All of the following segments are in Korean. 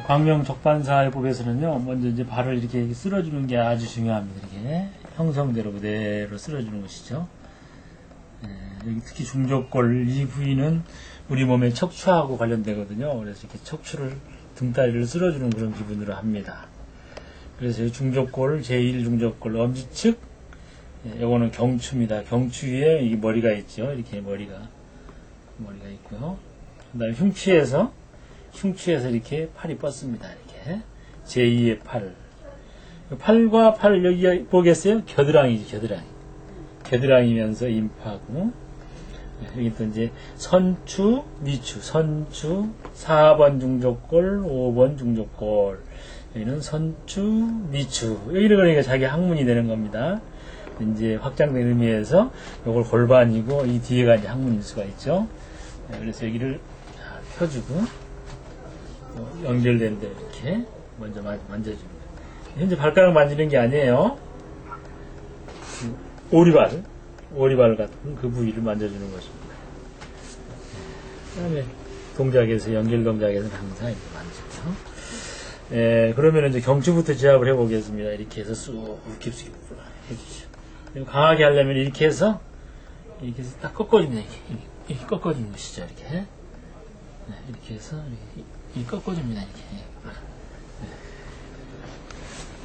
광명 적반사회법에서는요, 먼저 이제 발을 이렇게 쓸어주는 게 아주 중요합니다. 이렇게 형성대로 그대로 쓸어주는 것이죠. 여기 특히 중족골 이 부위는 우리 몸의 척추하고 관련되거든요. 그래서 이렇게 척추를 등다리를 쓸어주는 그런 기분으로 합니다. 그래서 이 중족골, 제1중족골 엄지측, 요거는 경추입니다. 경추 위에 이 머리가 있죠. 이렇게 머리가 있고요. 그 다음에 흉추에서 이렇게 팔이 뻗습니다. 이렇게 제2의 팔. 팔과 팔 여기 보겠어요? 겨드랑이죠. 겨드랑이면서 임파고, 여기 또 이제 선추, 미추, 선추, 4번 중족골, 5번 중족골. 여기는 선추, 미추. 여기를 그러니까 자기 학문이 되는 겁니다. 이제 확장된 의미에서 요걸 골반이고 이 뒤에가 이제 학문일 수가 있죠. 그래서 여기를 펴주고 연결된 데 이렇게 먼저 만져주는 거예요. 현재 발가락 만지는 게 아니에요. 오리발 같은 그 부위를 만져주는 것입니다. 그 다음에 동작에서, 연결 동작에서는 항상 이렇게 만지고요. 그러면 이제 경추부터 제압을 해보겠습니다. 이렇게 해서 쑥 깊숙이 해주시죠. 강하게 하려면 이렇게 해서 딱 꺾어줍니다. 이렇게 꺾어주는 것이죠. 이렇게. 이렇게 해서 이렇게 꺾어줍니다. 이렇게.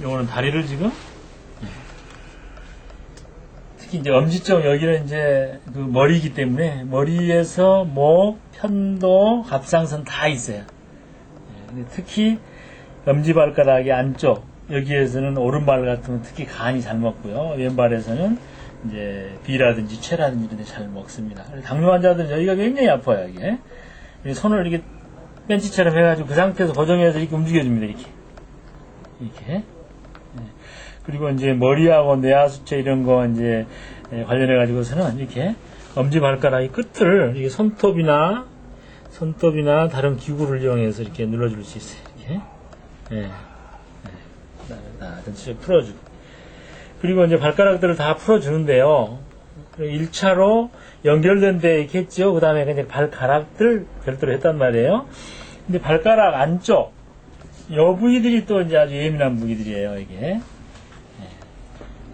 요거는 다리를 지금, 특히 이제 엄지쪽 여기는 이제 그 머리이기 때문에 머리에서 목, 편도, 갑상선 다 있어요. 특히 엄지발가락의 안쪽, 여기에서는 오른발 같으면 특히 간이 잘 먹고요. 왼발에서는 이제 비라든지 채라든지 이런 데 잘 먹습니다. 당뇨 환자들은 여기가 굉장히 아파요. 이게. 손을 이렇게 벤치처럼 해가지고 그 상태에서 고정해서 이렇게 움직여줍니다. 이렇게. 그리고 이제 머리하고 뇌하수체 이런 거 이제 관련해가지고서는 이렇게 엄지발가락의 끝을 이렇게 손톱이나 다른 기구를 이용해서 이렇게 눌러줄 수 있어요. 이렇게. 전체적으로 풀어주고. 그리고 이제 발가락들을 다 풀어주는데요. 1차로 연결된 데 이렇게 했죠. 그 다음에 그냥 발가락들 별도로 했단 말이에요. 근데 발가락 안쪽, 요 부위들이 또 이제 아주 예민한 부위들이에요, 이게.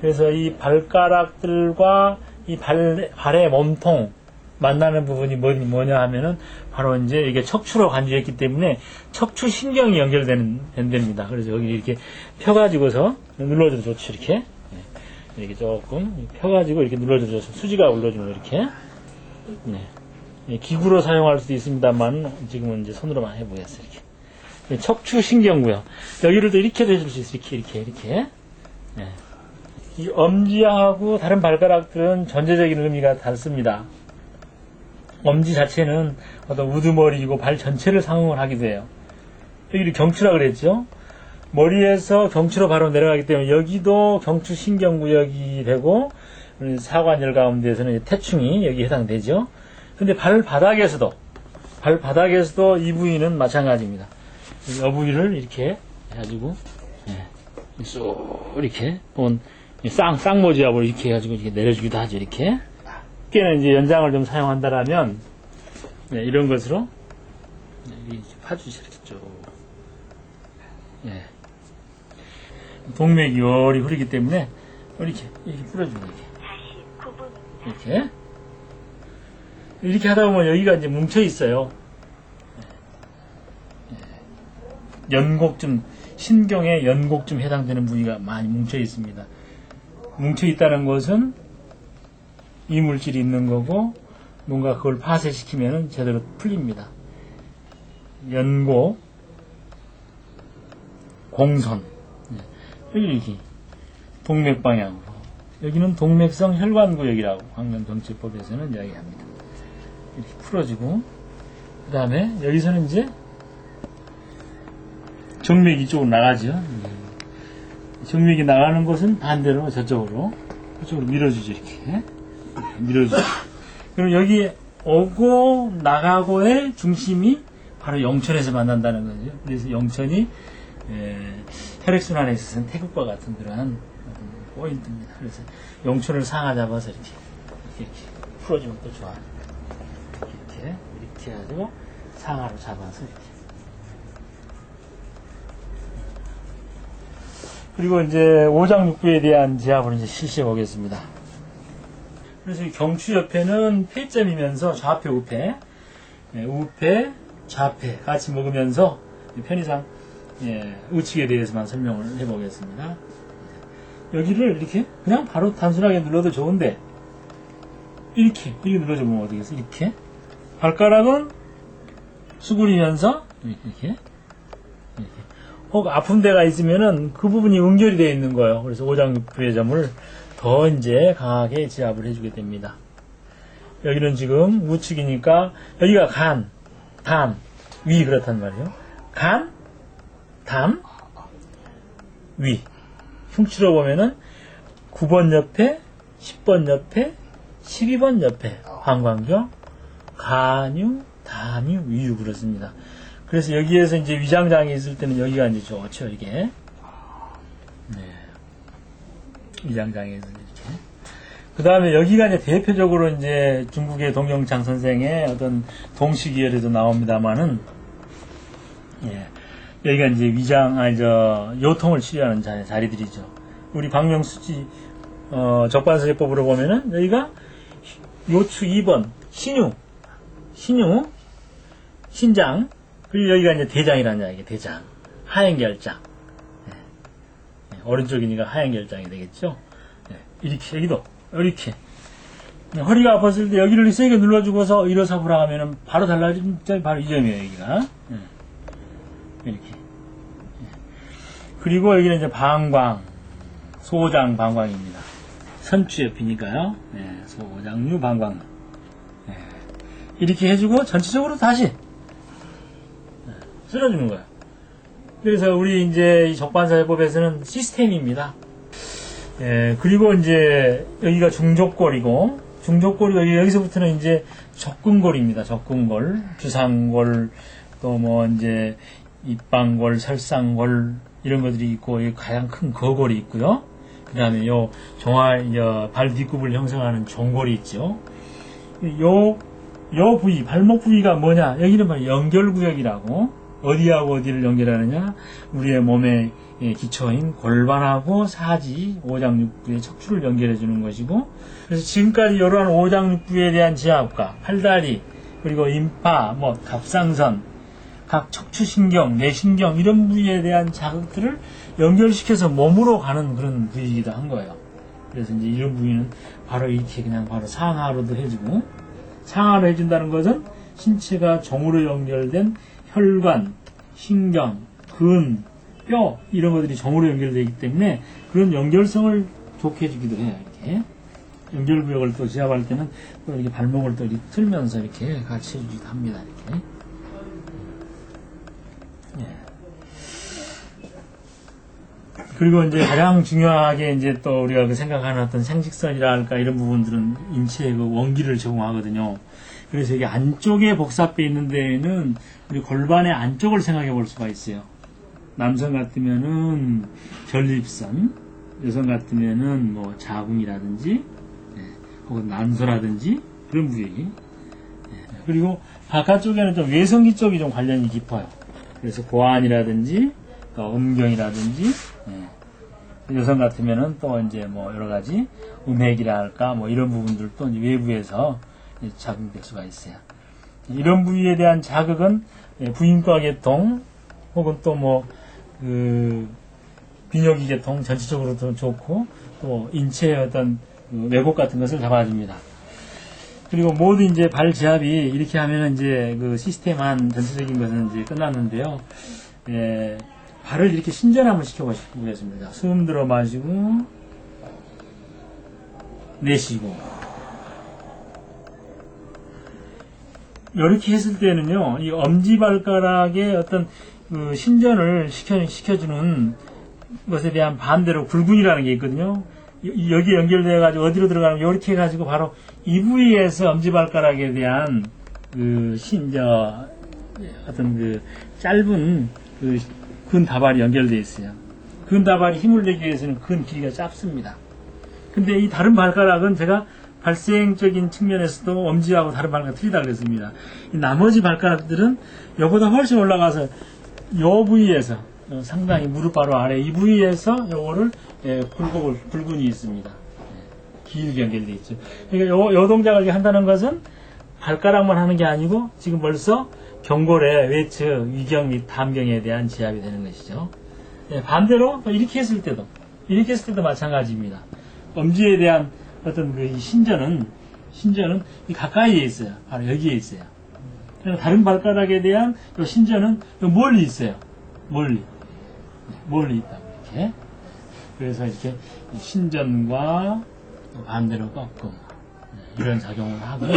그래서 이 발가락들과 이 발의 몸통 만나는 부분이 뭐냐 하면은 바로 이제 이게 척추로 간주했기 때문에 척추 신경이 연결되는 데입니다. 그래서 여기 이렇게 펴가지고서 눌러줘도 좋죠. 이렇게 조금 펴가지고 이렇게 눌러줘도 좋죠. 수지가 올려주면 이렇게. 기구로 사용할 수도 있습니다만 지금은 이제 손으로만 해보겠어요. 이렇게. 척추 신경구요. 여기를 또 이렇게도 해줄 수 있어요. 이렇게. 이 엄지하고 다른 발가락들은 전제적인 의미가 다릅니다. 엄지 자체는 어떤 우두머리이고 발 전체를 상응을 하기도 해요. 여기를 경추라 그랬죠. 머리에서 경추로 바로 내려가기 때문에 여기도 경추 신경구역이 되고 사관절 가운데에서는 태충이 여기 해당되죠. 근데 발바닥에서도 이 부위는 마찬가지입니다. 이 부위를 이렇게 해가지고 쏙 이렇게 쌍모지압으로 이렇게 해가지고 이렇게 내려주기도 하죠. 이렇게. 깨는 이제 연장을 좀 사용한다라면 이런 것으로 파주시 이렇게 쭉. 동맥이 열이 흐르기 때문에 이렇게 풀어주는 이렇게 하다 보면 여기가 이제 뭉쳐 있어요. 연곡쯤, 신경의 연곡쯤 해당되는 부위가 많이 뭉쳐 있습니다. 뭉쳐 있다는 것은 이물질이 있는 거고 뭔가 그걸 파쇄시키면 제대로 풀립니다. 연곡, 공선, 여기 이렇게 동맥 방향으로, 여기는 동맥성 혈관구역이라고 광명정치법에서는 이야기합니다. 이렇게 풀어주고, 그 다음에 여기서는 이제 정맥이 이쪽으로 나가죠. 정맥이 나가는 곳은 반대로 저쪽으로 밀어주죠. 이렇게 밀어주죠. 그럼 여기 오고 나가고의 중심이 바로 영천에서 만난다는 거죠. 그래서 영천이 혈액순환에 있어서는 태극과 같은 그러한 포인트입니다. 그래서 영천을 상하 잡아서 이렇게 풀어주면 또 좋아요. 이렇게 해가지고 상하로 잡아서 이렇게 그리고 이제 오장육부에 대한 지압을 이제 실시해 보겠습니다. 그래서 이 경추 옆에는 폐점이면서 좌폐, 우폐, 우폐, 좌폐 같이 먹으면서 편의상 우측에 대해서만 설명을 해보겠습니다. 여기를 이렇게 그냥 바로 단순하게 눌러도 좋은데 이렇게 눌러주면 어떻겠어요? 이렇게 발가락은 수그리면서 이렇게 혹 아픈 데가 있으면은 그 부분이 응결이 되어 있는 거예요. 그래서 오장육부의 점을 더 이제 강하게 지압을 해주게 됩니다. 여기는 지금 우측이니까 여기가 간, 담, 위 그렇단 말이에요. 간, 담, 위. 흉추로 보면은 9번 옆에, 10번 옆에, 12번 옆에 방광경, 간유, 담유, 위유 그렇습니다. 그래서 여기에서 이제 위장장애 있을 때는 여기가 이제 좋죠, 이게. 네. 위장장애에서 이렇게. 그 다음에 여기가 이제 대표적으로 이제 중국의 동영창 선생의 어떤 동식이열에도 나옵니다만은, 예. 여기가 이제 요통을 치료하는 자리들이죠. 우리 박명수지, 적반사제법으로 보면은 여기가 요추 2번, 신유, 신장, 그리고 여기가 이제 대장이라는 이야기, 대장. 하행결장. 오른쪽이니까 하행결장이 되겠죠. 이렇게, 여기도, 이렇게. 허리가 아팠을 때 여기를 세게 눌러주고서 일어서보라 하면은 바로 달라진 점이 바로 이 점이에요, 여기가. 이렇게. 그리고 여기는 이제 방광, 소장 방광입니다. 선추 옆이니까요. 소장류 방광. 이렇게 해주고 전체적으로 다시 쓸어주는 거예요. 그래서 우리 이제 이 적반사제법에서는 시스템입니다. 그리고 이제 여기가 중족골이고, 중족골이 여기서부터는 이제 접근골입니다. 접근골, 주상골, 또 뭐 이제 입방골, 설상골 이런 것들이 있고, 여기 가장 큰 거골이 있고요. 그 다음에 요 발 뒷굽을 형성하는 종골이 있죠. 요 부위, 발목 부위가 뭐냐? 여기는 바로 연결구역이라고. 어디하고 어디를 연결하느냐? 우리의 몸의 기초인 골반하고 사지, 오장육부의 척추를 연결해 주는 것이고, 그래서 지금까지 이러한 오장육부에 대한 지압과 팔다리, 그리고 임파, 갑상선, 각 척추신경, 뇌신경 이런 부위에 대한 자극들을 연결시켜서 몸으로 가는 그런 부위이기도 한 거예요. 그래서 이제 이런 부위는 바로 이렇게 그냥 바로 상하로도 해주고, 상하로 해준다는 것은 신체가 종으로 연결된 혈관, 신경, 근, 뼈 이런 것들이 종으로 연결되기 때문에 그런 연결성을 좋게 해주기도 해요. 이렇게 연결구역을 또 지압할 때는 또 이렇게 발목을 또 이렇게 틀면서 이렇게 같이 해주기도 합니다. 이렇게. 그리고 이제 가장 중요하게 이제 또 우리가 생각하는 어떤 생식선이랄까 이런 부분들은 인체의 그 원기를 제공하거든요. 그래서 이게 안쪽에 복사뼈 있는 데에는 우리 골반의 안쪽을 생각해 볼 수가 있어요. 남성 같으면은 전립선, 여성 같으면은 뭐 자궁이라든지, 혹은 난소라든지 그런 부위. 그리고 바깥쪽에는 좀 외성기 쪽이 좀 관련이 깊어요. 그래서 고환이라든지, 음경이라든지, 여성 같으면은 또 이제 뭐 여러 가지 음핵이라 할까 뭐 이런 부분들도 이제 외부에서 자극될 수가 있어요. 이런 부위에 대한 자극은 부인과 계통 혹은 또 뭐 비뇨기 계통 전체적으로 도 좋고 또 인체의 어떤 왜곡 같은 것을 잡아줍니다. 그리고 모두 이제 발 지압이 이렇게 하면은 이제 그 시스템한 전체적인 것은 이제 끝났는데요. 발을 이렇게 신전함을 시켜보겠습니다. 숨 들어 마시고 내쉬고. 이렇게 했을 때는요, 이 엄지발가락의 어떤 그 신전을 시켜주는 것에 대한 반대로 굴근이라는 게 있거든요. 여기 연결돼가지고 어디로 들어가면 이렇게 해가지고 바로 이 부위에서 엄지발가락에 대한 어떤 그 짧은 근 다발이 연결되어 있어요. 근 다발이 힘을 내기 위해서는 근 길이가 짧습니다. 근데 이 다른 발가락은 제가 발생적인 측면에서도 엄지하고 다른 발가락 틀리다 그랬습니다. 이 나머지 발가락들은 이보다 훨씬 올라가서 이 부위에서 상당히 무릎 바로 아래 이 부위에서 요거를 굴근이 있습니다. 길게 연결되어 있죠. 그러니까 요 동작을 이렇게 한다는 것은 발가락만 하는 게 아니고 지금 벌써 경골의 외측, 위경 및 담경에 대한 지압이 되는 것이죠. 반대로 이렇게 했을 때도 마찬가지입니다. 엄지에 대한 어떤 그 신전은 이 가까이에 있어요. 바로 여기에 있어요. 그리고 다른 발가락에 대한 이 신전은 멀리 있어요. 멀리 있다 이렇게. 그래서 이렇게 신전과 반대로 꺾음 이런 작용을 하고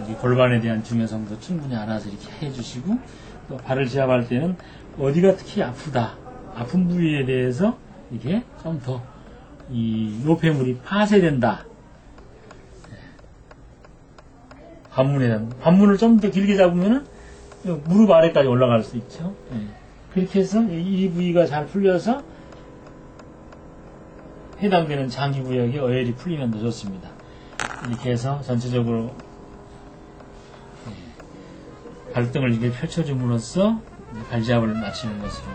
이 골반에 대한 중요성도 충분히 알아서 이렇게 해주시고 또 발을 지압할 때는 어디가 특히 아픈 부위에 대해서 이게 좀 더 이 노폐물이 파쇄된다. 관문을 좀 더 길게 잡으면은 무릎 아래까지 올라갈 수 있죠. 그렇게 해서 이 부위가 잘 풀려서 해당되는 장기구역이 어혈이 풀리면 더 좋습니다. 이렇게 해서 전체적으로 발등을 이렇게 펼쳐줌으로써 발지압을 마치는 것으로